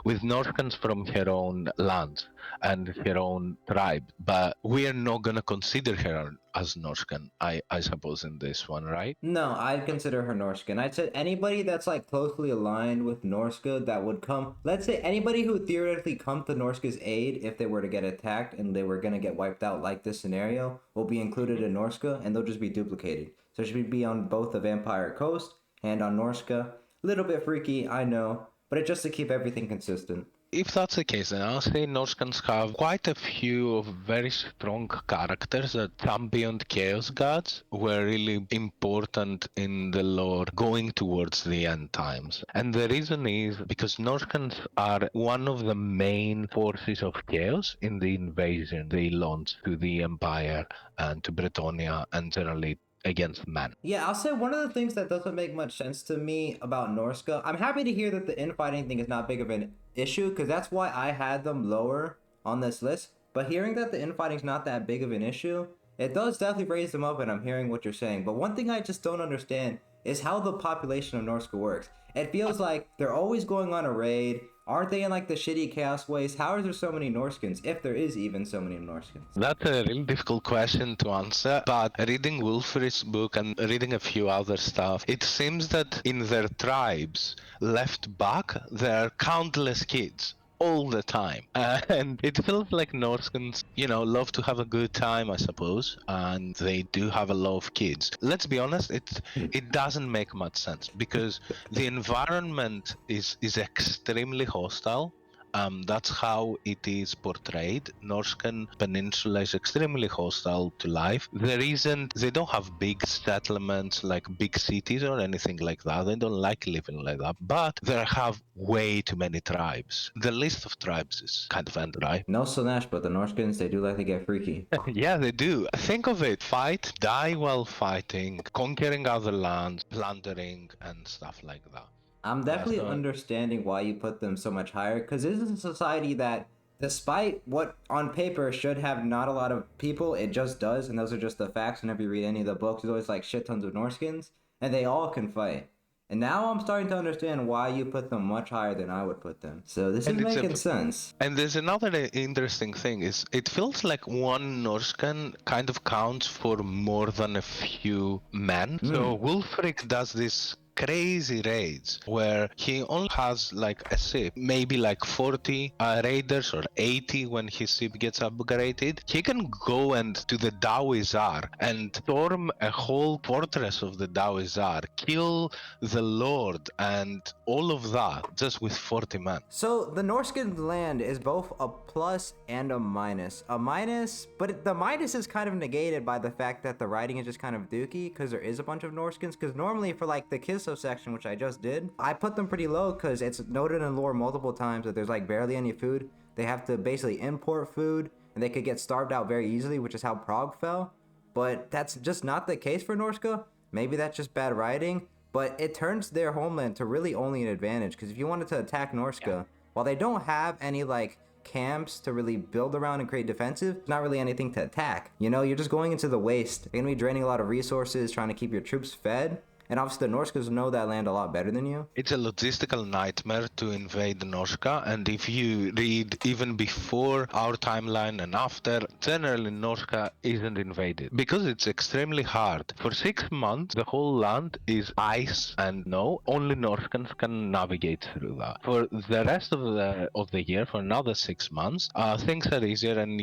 Norscans from her own land and her own tribe, but we are not gonna consider her as Norscan, I suppose, in this one, right? No, I'd consider her Norscan. I'd say anybody that's like closely aligned with Norsca that would come, let's say anybody who theoretically come to Norsca's aid if they were to get attacked and they were gonna get wiped out like this scenario, will be included in Norsca, and they'll just be duplicated. So it should be on both the Vampire Coast and on Norsca. Little bit freaky, I know, but it's just to keep everything consistent. If that's the case, then I'll say Norscans have quite a few of very strong characters that championed Chaos Gods, were really important in the lore going towards the end times. And the reason is because Norscans are one of the main forces of Chaos in the invasion they launched to the Empire and to Bretonnia and generally against man. Yeah, I'll say one of the things that doesn't make much sense to me about Norsca, I'm happy to hear that the infighting thing is not big of an issue, because that's why I had them lower on this list. But hearing that the infighting's not that big of an issue, it does definitely raise them up, and I'm hearing what you're saying. But one thing I just don't understand is how the population of Norsca works. It feels like they're always going on a raid. Aren't they in like the shitty chaos waste? How is there so many Norskins, if there is even so many Norskins? That's a really difficult question to answer, but reading Wulfric's book and reading a few other stuff, it seems that in their tribes left back, there are countless kids all the time. And it feels like Norskans, you know, love to have a good time, I suppose, and they do have a lot of kids. Let's be honest, it doesn't make much sense because the environment is extremely hostile, That's how it is portrayed. Norscan Peninsula is extremely hostile to life. They don't have big settlements like big cities or anything like that. They don't like living like that. But they have way too many tribes. The list of tribes is kind of end, right? No Slanesh, but the Norskins, they do like to get freaky. Yeah, they do. Think of it. Fight, die while fighting, conquering other lands, plundering, and stuff like that. I'm definitely understanding why you put them so much higher, because this is a society that, despite what on paper should have not a lot of people, it just does, and those are just the facts. Whenever you read any of the books, there's always like shit tons of Norskins, and they all can fight. And now I'm starting to understand why you put them much higher than I would put them. So this is making sense. And there's another interesting thing is it feels like one Norscan kind of counts for more than a few men. So Wulfric does this crazy raids where he only has like a ship, maybe like 40 raiders or 80 when his ship gets upgraded. He can go and to the Dawizar and storm a whole fortress of the Dawizar, kill the Lord and all of that just with 40 men. So the Norscan land is both a plus and a minus. A minus, but the minus is kind of negated by the fact that the writing is just kind of dookie because there is a bunch of Norskins. Because normally for like the Kislev section, which I just did, I put them pretty low because it's noted in lore multiple times that there's like barely any food. They have to basically import food and they could get starved out very easily, which is how Prague fell. But that's just not the case for Norsca. Maybe that's just bad writing, but it turns their homeland to really only an advantage because if you wanted to attack Norsca, while they don't have any like camps to really build around and create defensive, it's not really anything to attack. You know, you're just going into the waste. You're gonna be draining a lot of resources, trying to keep your troops fed. And obviously the Norscas know that land a lot better than you. It's a logistical nightmare to invade Norsca, and if you read even before our timeline and after, generally Norsca isn't invaded because it's extremely hard. For 6 months, the whole land is ice and snow. Only Norscans can navigate through that. For the rest of the year, for another 6 months, things are easier, and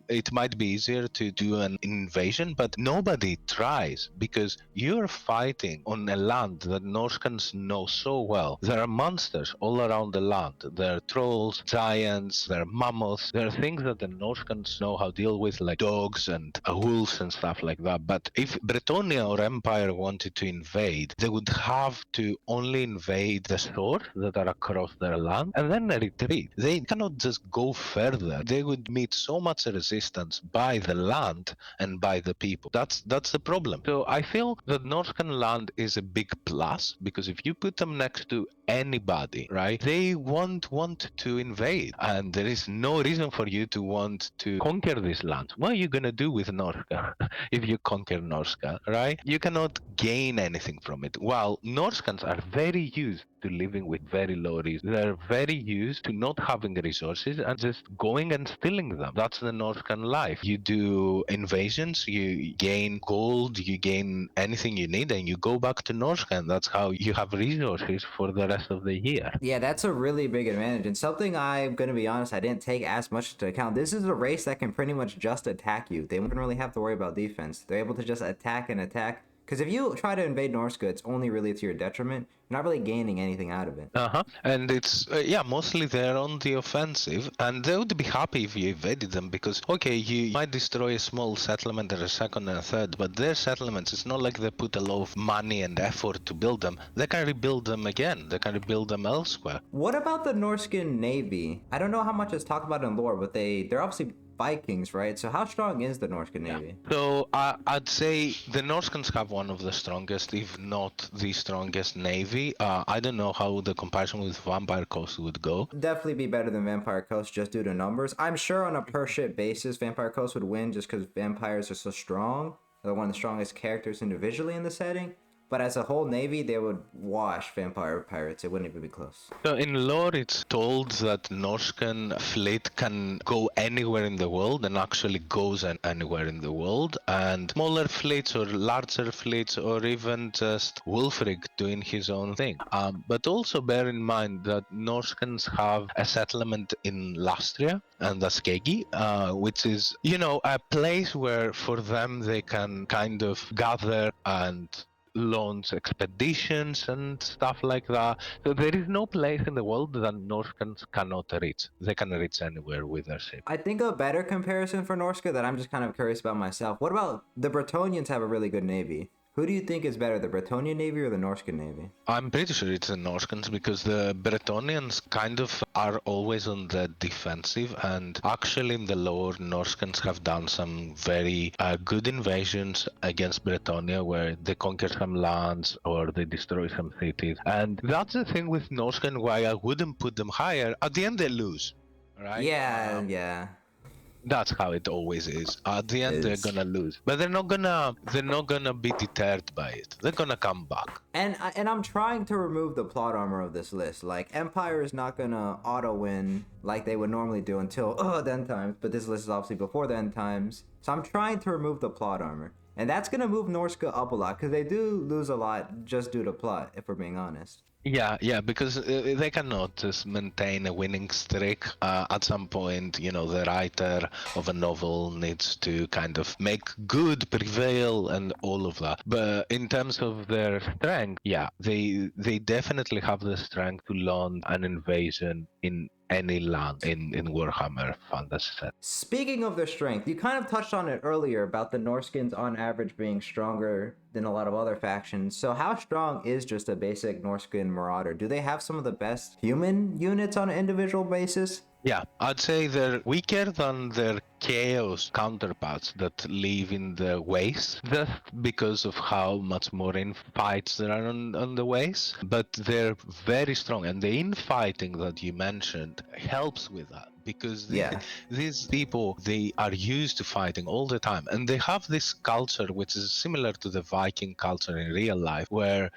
it might be easier to do an invasion, but nobody tries because you're fighting on a land that Norscans know so well. There are monsters all around the land. There are trolls, giants, there are mammoths. There are things that the Norscans know how to deal with, like dogs and wolves and stuff like that. But if Bretonia or Empire wanted to invade, they would have to only invade the shores that are across their land and then retreat. They cannot just go further. They would meet so much resistance by the land and by the people. That's the problem. So I feel that Norscan land is a big plus because if you put them next to anybody, right, they won't want to invade, and there is no reason for you to want to conquer this land. What are you gonna do with Norsca if you conquer Norsca, right? You cannot gain anything from it. While Norscans are very used to living with very low resources. They're very used to not having resources and just going and stealing them. That's the Norscan life. You do invasions, you gain gold, you gain anything you need, and you go back to Norsca, and that's how you have resources for the rest of the year. Yeah, that's a really big advantage, and something I'm gonna be honest, I didn't take as much into account. This is a race that can pretty much just attack you. They wouldn't really have to worry about defense. They're able to just attack and attack. Because if you try to invade Norsca, it's only really to your detriment. You're not really gaining anything out of it. And it's, mostly they're on the offensive. And they would be happy if you invaded them because, okay, you might destroy a small settlement or a second and a third, but their settlements, it's not like they put a lot of money and effort to build them. They can rebuild them again. They can rebuild them elsewhere. What about the Norscan Navy? I don't know how much is talked about in lore, but they're obviously Vikings, right? So how strong is the Norscan Navy? So I'd say the Norscans have one of the strongest, if not the strongest navy. I don't know how the comparison with Vampire Coast would go. Definitely be better than Vampire Coast just due to numbers. I'm sure on a per ship basis, Vampire Coast would win just because vampires are so strong. They're one of the strongest characters individually in the setting. But as a whole navy, they would wash vampire pirates. It wouldn't even be close. So in lore, it's told that Norscan fleet can go anywhere in the world and actually goes anywhere in the world. And smaller fleets or larger fleets or even just Wulfric doing his own thing. But also bear in mind that Norscans have a settlement in Lastria and Askegi, which is, a place where for them they can kind of gather and launch expeditions and stuff like that. So there is no place in the world that Norskans cannot reach. They can reach anywhere with their ship. I think a better comparison for Norsca that I'm just kind of curious about myself. What about the Bretonnians have a really good navy? Who do you think is better, the Bretonnian navy or the Norscan navy? I'm pretty sure it's the Norscans because the Bretonnians kind of are always on the defensive, and actually in the lore, Norscans have done some very good invasions against Bretonnia where they conquer some lands or they destroy some cities. And that's the thing with Norscan why I wouldn't put them higher. At the end, they lose, right? Yeah. That's how it always is. At the end, they're Is. gonna lose, but they're not gonna be deterred by it. They're gonna come back. And I'm trying to remove the plot armor of this list. Like, Empire is not gonna auto win like they would normally do until the end times, but this list is obviously before the end times. So I'm trying to remove the plot armor. And that's gonna move Norsca up a lot, because they do lose a lot just due to plot, if we're being honest. Yeah, because they cannot just maintain a winning streak. At some point, the writer of a novel needs to kind of make good prevail and all of that. But in terms of their strength, yeah, they definitely have the strength to launch an invasion in any land in Warhammer fantasy set. Speaking of their strength, you kind of touched on it earlier about the Norskins on average being stronger than a lot of other factions. So how strong is just a basic Norscan Marauder? Do they have some of the best human units on an individual basis? Yeah, I'd say they're weaker than their chaos counterparts that live in the waste, just because of how much more infights there are on the waste. But they're very strong, and the infighting that you mentioned helps with that. Because these people, they are used to fighting all the time, and they have this culture which is similar to the Viking culture in real life, where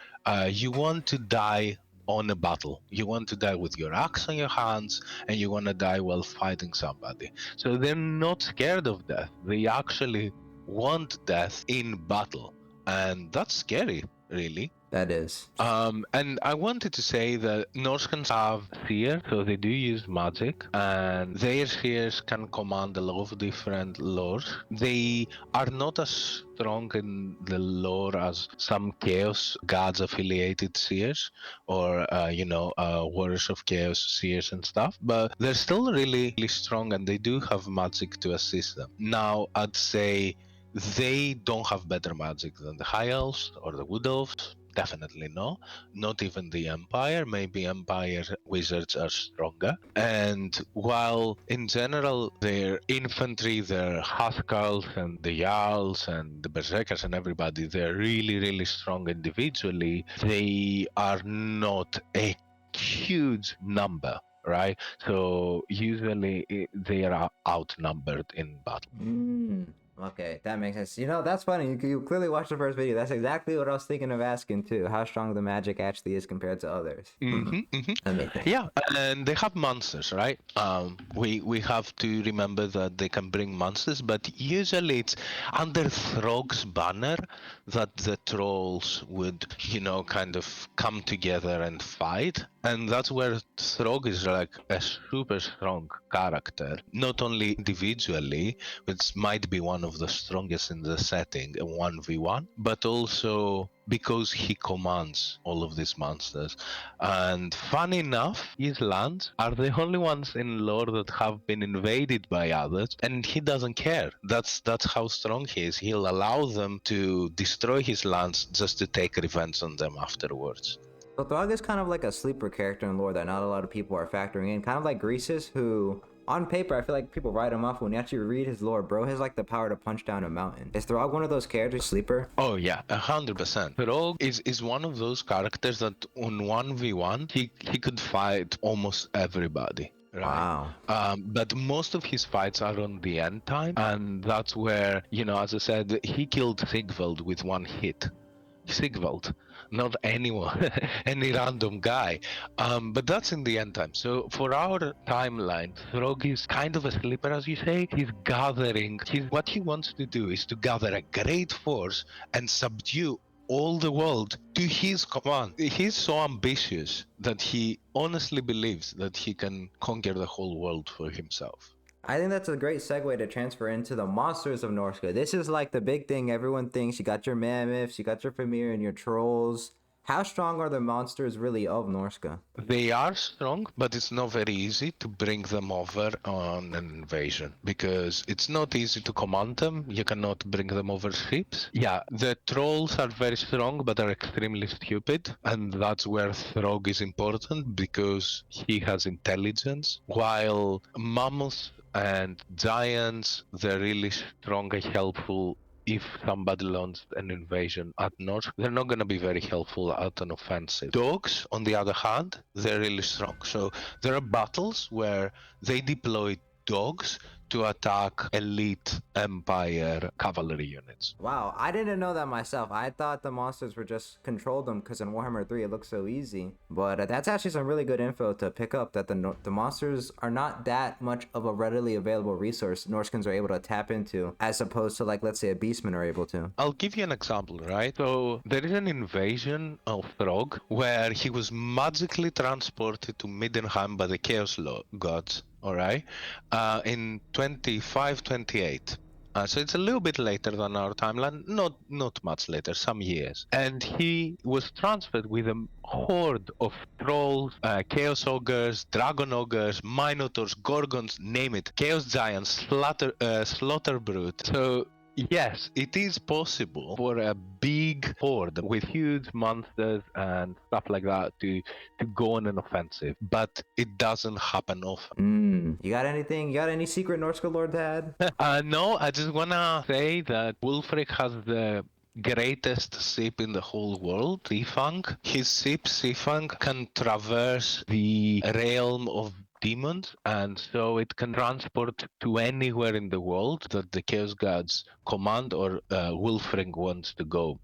you want to die on a battle. You want to die with your axe on your hands, and you want to die while fighting somebody. So they're not scared of death. They actually want death in battle, and that's scary, really. That is. And I wanted to say that Norskans have seers, so they do use magic, and their seers can command a lot of different lores. They are not as strong in the lore as some chaos gods affiliated seers, or warriors of chaos seers and stuff, but they're still really, really strong, and they do have magic to assist them. Now, I'd say they don't have better magic than the High Elves or the Wood Elves. Definitely no. Not even the Empire. Maybe Empire wizards are stronger. And while in general their infantry, their Huskarls and the Jarls and the Berserkers and everybody, they're really, really strong individually, they are not a huge number. Right? So usually they are outnumbered in battle. Okay, that makes sense. That's funny. You clearly watched the first video. That's exactly what I was thinking of asking too. How strong the magic actually is compared to others. Yeah, and they have monsters, right? We have to remember that they can bring monsters, but usually it's under Throg's banner that the trolls would, kind of come together and fight. And that's where Throg is like a super strong character, not only individually, which might be one of the strongest in the setting, a 1v1, but also because he commands all of these monsters. And funny enough, his lands are the only ones in lore that have been invaded by others, and he doesn't care. That's how strong he is. He'll allow them to destroy his lands just to take revenge on them afterwards. So Throg is kind of like a sleeper character in lore that not a lot of people are factoring in. Kind of like Greasus, who, on paper, I feel like people write him off. When you actually read his lore, bro has like the power to punch down a mountain. Is Throg one of those characters, sleeper? Oh yeah, 100%. Throg is one of those characters that on 1v1, he could fight almost everybody. Right. Wow. But most of his fights are on the end time, and that's where, as I said, he killed Sigvald with one hit. Sigvald, not anyone, any random guy. But that's in the end time. So for our timeline, Throg is kind of a sleeper, as you say. He's gathering. What he wants to do is to gather a great force and subdue all the world to his command. He's so ambitious that he honestly believes that he can conquer the whole world for himself. I think that's a great segue to transfer into the monsters of Norsca. This is like the big thing everyone thinks. You got your mammoths, you got your Fimir, and your trolls. How strong are the monsters really of Norsca? They are strong, but it's not very easy to bring them over on an invasion because it's not easy to command them. You cannot bring them over ships. Yeah, the trolls are very strong, but are extremely stupid, and that's where Throg is important because he has intelligence, while mammoths and giants, they're really strong and helpful if somebody launches an invasion at north. They're not going to be very helpful at an offensive. Dogs, on the other hand, they're really strong. So there are battles where they deploy dogs to attack elite empire cavalry units. Wow, I didn't know that myself. I thought the monsters were just controlled them because in Warhammer 3 it looks so easy. But that's actually some really good info to pick up, that the monsters are not that much of a readily available resource Norskins are able to tap into, as opposed to, like, let's say a beastman are able to. I'll give you an example, right? So there is an invasion of Throg where he was magically transported to Middenheim by the Chaos Gods, all right, in 2528. So it's a little bit later than our timeline, not much later, some years. And he was transferred with a horde of trolls, chaos ogres, dragon ogres, minotaurs, gorgons, name it, chaos giants, slaughter brute. So yes, it is possible for a big horde with huge monsters and stuff like that to go on an offensive, but it doesn't happen often. You got anything? You got any secret Norsca lore to add? No, I just wanna say that Wulfric has the greatest ship in the whole world, Seafang. His ship, Seafang, can traverse the realm of demons, and so it can transport to anywhere in the world that the Chaos Gods command or Wulfric wants to go.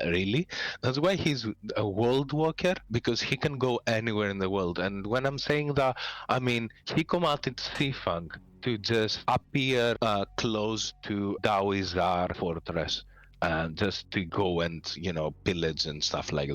Really? That's why he's a world walker, because he can go anywhere in the world. And when I'm saying that, I mean, he commanded Seafang to just appear close to Dawizar fortress and just to go and pillage and stuff like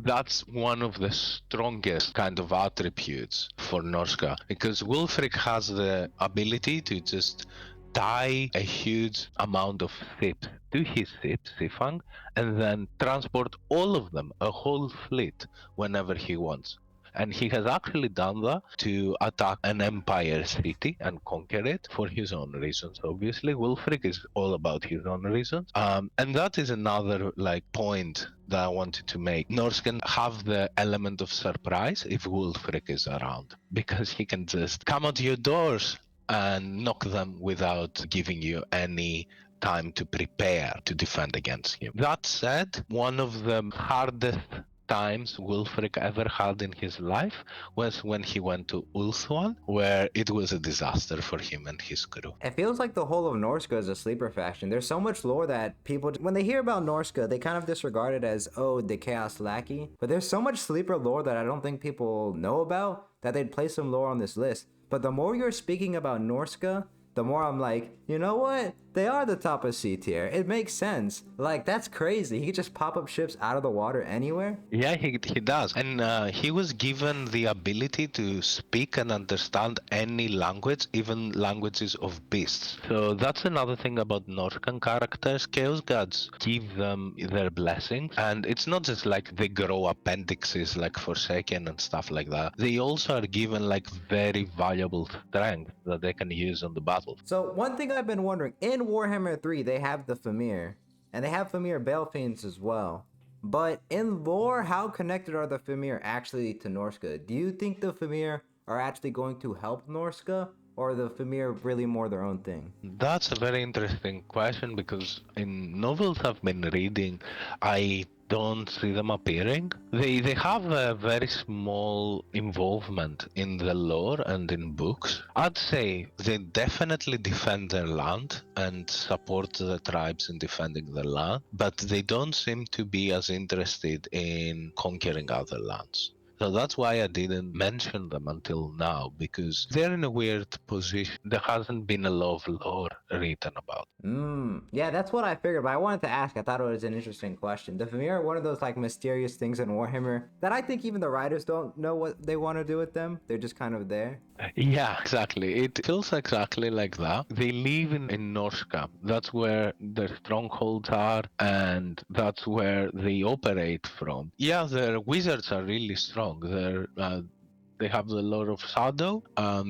that's one of the strongest kind of attributes for Norsca, because Wulfric has the ability to just tie a huge amount of ships to his ship, Seafang, and then transport all of them, a whole fleet, whenever he wants. And he has actually done that to attack an empire city and conquer it for his own reasons. Obviously, Wulfric is all about his own reasons. And that is another point that I wanted to make. Norse can have the element of surprise if Wulfric is around, because he can just come at your doors and knock them without giving you any time to prepare to defend against him. That said, one of the hardest times Wulfric ever had in his life was when he went to Ulthuan, where it was a disaster for him and his crew. It feels like the whole of Norsca is a sleeper faction. There's so much lore that people, when they hear about Norsca, they kind of disregard it as, oh, the Chaos Lackey. But there's so much sleeper lore that I don't think people know about that they'd place some lore on this list. But the more you're speaking about Norsca, the more I'm like, you know what? They are the top of C tier. It makes sense. Like, that's crazy. He could just pop up ships out of the water anywhere. Yeah, he does. And he was given the ability to speak and understand any language, even languages of beasts. So that's another thing about Norscan characters. Chaos Gods give them their blessings. And it's not just like they grow appendixes like Forsaken and stuff like that. They also are given like very valuable strength that they can use on the battle. So one thing I've been wondering, in Warhammer 3, they have the Fimir, and they have Fimir Balefiends as well. But in lore, how connected are the Fimir actually to Norsca? Do you think the Fimir are actually going to help Norsca, or are the Fimir really more their own thing? That's a very interesting question, because in novels I've been reading, I don't see them appearing. They have a very small involvement in the lore and in books. I'd say they definitely defend their land and support the tribes in defending their land, but they don't seem to be as interested in conquering other lands. So that's why I didn't mention them until now, because they're in a weird position. There hasn't been a lot of lore written about. Yeah, that's what I figured, but I wanted to ask. I thought it was an interesting question. The Fimir are one of those like mysterious things in Warhammer that I think even the writers don't know what they want to do with them. They're just kind of there. Yeah, exactly. It feels exactly like that. They live in Norsca. That's where their strongholds are, and that's where they operate from. Yeah, their wizards are really strong. They have a lot of shadow.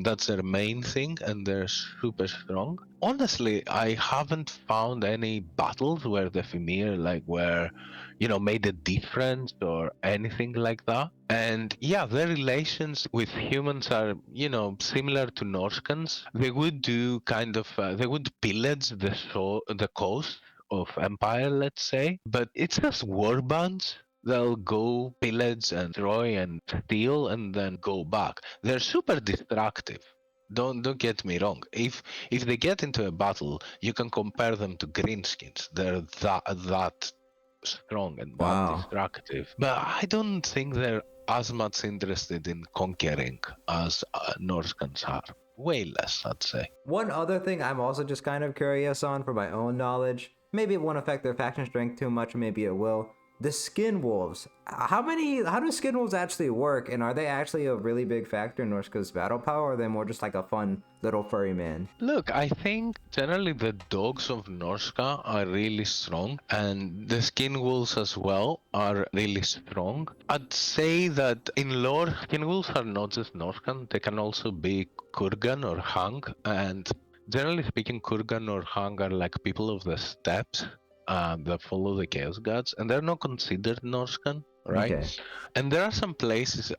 That's their main thing, and they're super strong. Honestly, I haven't found any battles where the Fimir made a difference or anything like that. And yeah, their relations with humans are, similar to Norscans. They would do they would pillage the coast of Empire, let's say, but it's just war bands. They'll go pillage and destroy and steal and then go back. They're super destructive. Don't get me wrong. If they get into a battle, you can compare them to greenskins. They're that strong and that Wow. destructive. But I don't think they're as much interested in conquering as Norscans are. Way less, I'd say. One other thing I'm also just kind of curious on for my own knowledge. Maybe it won't affect their faction strength too much, maybe it will. The skin wolves. How do skin wolves actually work, and are they actually a really big factor in Norsca's battle power, or are they more just like a fun little furry man? Look, I think generally the dogs of Norsca are really strong, and the skin wolves as well are really strong. I'd say that in lore, skin wolves are not just Norscan, they can also be Kurgan or Hung, and generally speaking, Kurgan or Hung are like people of the steppes that follow the Chaos Gods, and they're not considered Norscan, right? Okay. And there are some places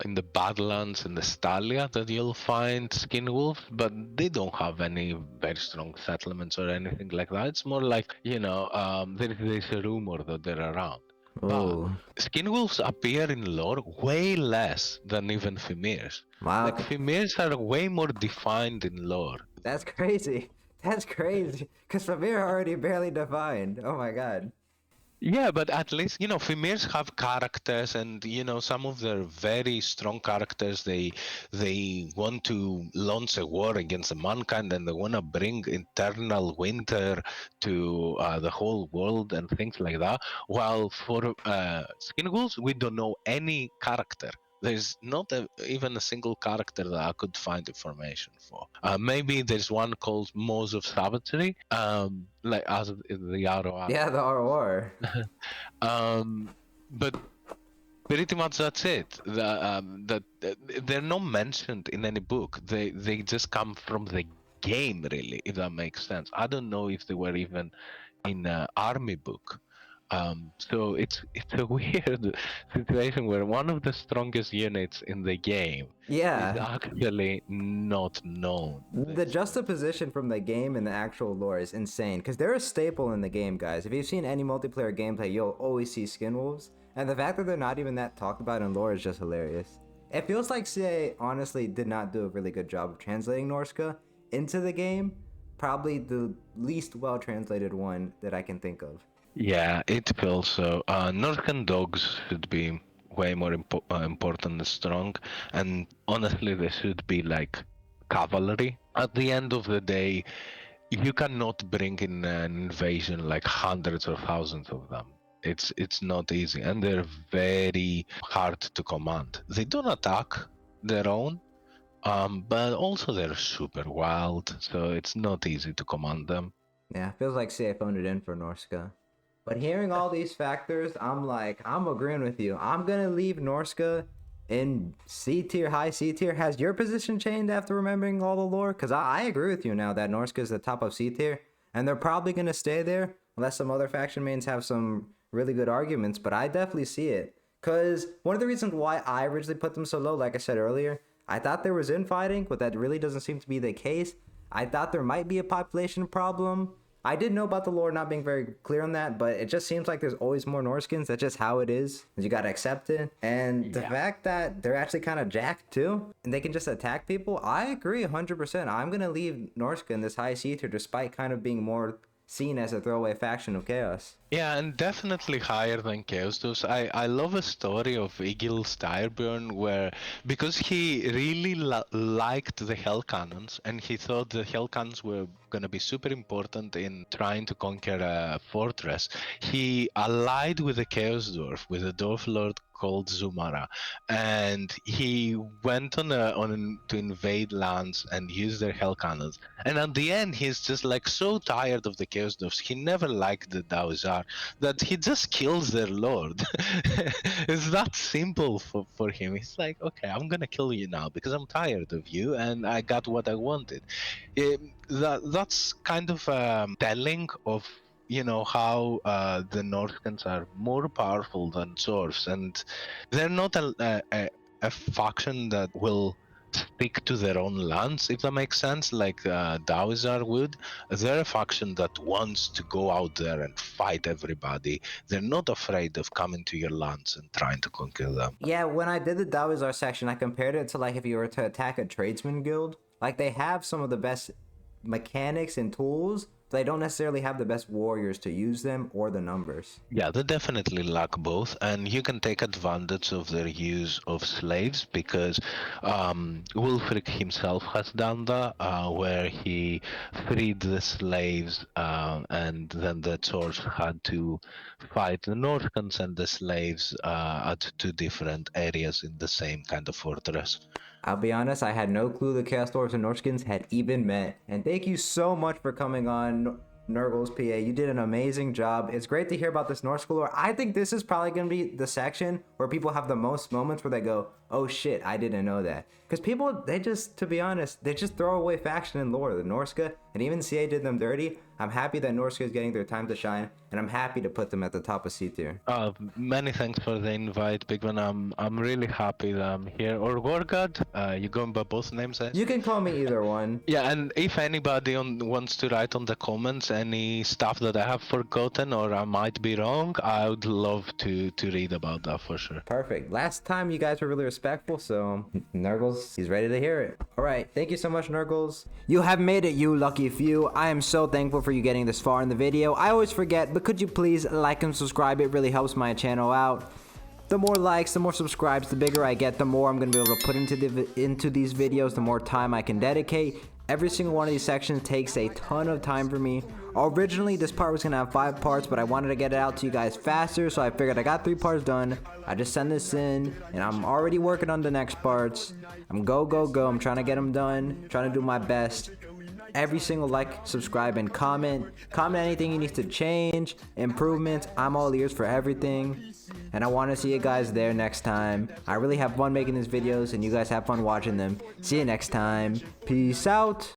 in the Badlands and the Stalia that you'll find skin wolves, but they don't have any very strong settlements or anything like that. It's more like, there's a rumor that they're around. But Oh. skin wolves appear in lore way less than even Fimirs. Wow. Like Fimirs are way more defined in lore. That's crazy. That's crazy. Because Fimir are already barely defined. Oh my god. Yeah, but at least, Fimirs have characters, and some of their very strong characters, they want to launch a war against mankind, and they want to bring eternal winter to the whole world and things like that. While for Skin Wolves, we don't know any character. There's not even a single character that I could find information for. Maybe there's one called Moors of Savagery, like as the ROR. Yeah, the ROR. But pretty much that's it. They're not mentioned in any book. They just come from the game, really, if that makes sense. I don't know if they were even in an army book. So it's a weird situation where one of the strongest units in the game Yeah. is actually not known. The juxtaposition from the game and the actual lore is insane, because they're a staple in the game, guys. If you've seen any multiplayer gameplay, you'll always see skin wolves, and the fact that they're not even that talked about in lore is just hilarious. It feels like CA honestly did not do a really good job of translating Norsca into the game, probably the least well translated one that I can think of. Yeah, it feels so. Norscan dogs should be way more important and strong, and honestly, they should be like cavalry. At the end of the day, you cannot bring in an invasion like hundreds or thousands of them. It's not easy, and they're very hard to command. They don't attack their own, but also they're super wild, so it's not easy to command them. Yeah, feels like CA phoned it in for Norsca. But hearing all these factors, I'm agreeing with you. I'm gonna leave Norsca in C tier, high C tier. Has your position changed after remembering all the lore? Because I agree with you now that Norsca is the top of C tier, and they're probably gonna stay there unless some other faction mains have some really good arguments. But I definitely see it. Because one of the reasons why I originally put them so low, like I said earlier, I thought there was infighting, but that really doesn't seem to be the case. I thought there might be a population problem. I did know about the lore not being very clear on that, but it just seems like there's always more Norskins. That's just how it is. You gotta accept it. And the fact that they're actually kind of jacked too, and they can just attack people, I agree 100%. I'm gonna leave Norsca in this high C tier despite kind of being more seen as a throwaway faction of Chaos. Yeah, and definitely higher than Chaos Dwarfs. I love a story of Egil Styrbjörn where, because he really liked the Hell Cannons, and he thought the Hell Cannons were going to be super important in trying to conquer a fortress, he allied with the Chaos Dwarf, with a Dwarf Lord called Zumara, and he went to invade lands and use their Hell Cannons. And at the end, he's just like so tired of the Chaos Dwarfs. He never liked the Daozar that he just kills their lord. It's that simple for him. He's like, okay, I'm gonna kill you now because I'm tired of you and I got what I wanted. That's kind of telling of how the Northcans are more powerful than Dwarves, and they're not a faction that will stick to their own lands, if that makes sense, like Daozar would. They're a faction that wants to go out there and fight everybody. They're not afraid of coming to your lands and trying to conquer them. Yeah, when I did the Daozar section, I compared it to like if you were to attack a tradesman guild. Like, they have some of the best mechanics and tools, but they don't necessarily have the best warriors to use them or the numbers. Yeah, they definitely lack both, and you can take advantage of their use of slaves because Wulfric himself has done that, where he freed the slaves, and then the Dwarves had to fight the Northcans and the slaves at two different areas in the same kind of fortress. I'll be honest, I had no clue the Chaos Dwarves and Norskins had even met. And thank you so much for coming on, Nurgles PA. You did an amazing job. It's great to hear about this Norsca lore. I think this is probably going to be the section where people have the most moments where they go, oh shit, I didn't know that. Because people, they just, to be honest, they just throw away faction and lore. The Norsca, and even CA did them dirty. I'm happy that Norsca is getting their time to shine, and I'm happy to put them at the top of C tier. Many thanks for the invite, Big One. I'm really happy that I'm here. Or Gorgad, you going by both names, eh? You can call me either one. Yeah, and if anybody wants to write on the comments any stuff that I have forgotten or I might be wrong, I would love to read about that for sure. Perfect. Last time you guys were really respectful, so Nurgles, he's ready to hear it. All right, thank you so much, Nurgles. You have made it, you lucky few. I am so thankful for you getting this far in the video. I always forget, but could you please like and subscribe? It really helps my channel out. The more likes, the more subscribes, the bigger I get, the more I'm going to be able to put into these videos, the more time I can dedicate. Every single one of these sections takes a ton of time for me. Originally, this part was going to have 5 parts, but I wanted to get it out to you guys faster, so I figured I got 3 parts done. I just send this in, and I'm already working on the next parts. I'm go. I'm trying to get them done, trying to do my best. Every single like, subscribe, and comment. Comment anything you need to change, improvements. I'm all ears for everything. And I want to see you guys there next time. I really have fun making these videos, and you guys have fun watching them. See you next time. Peace out.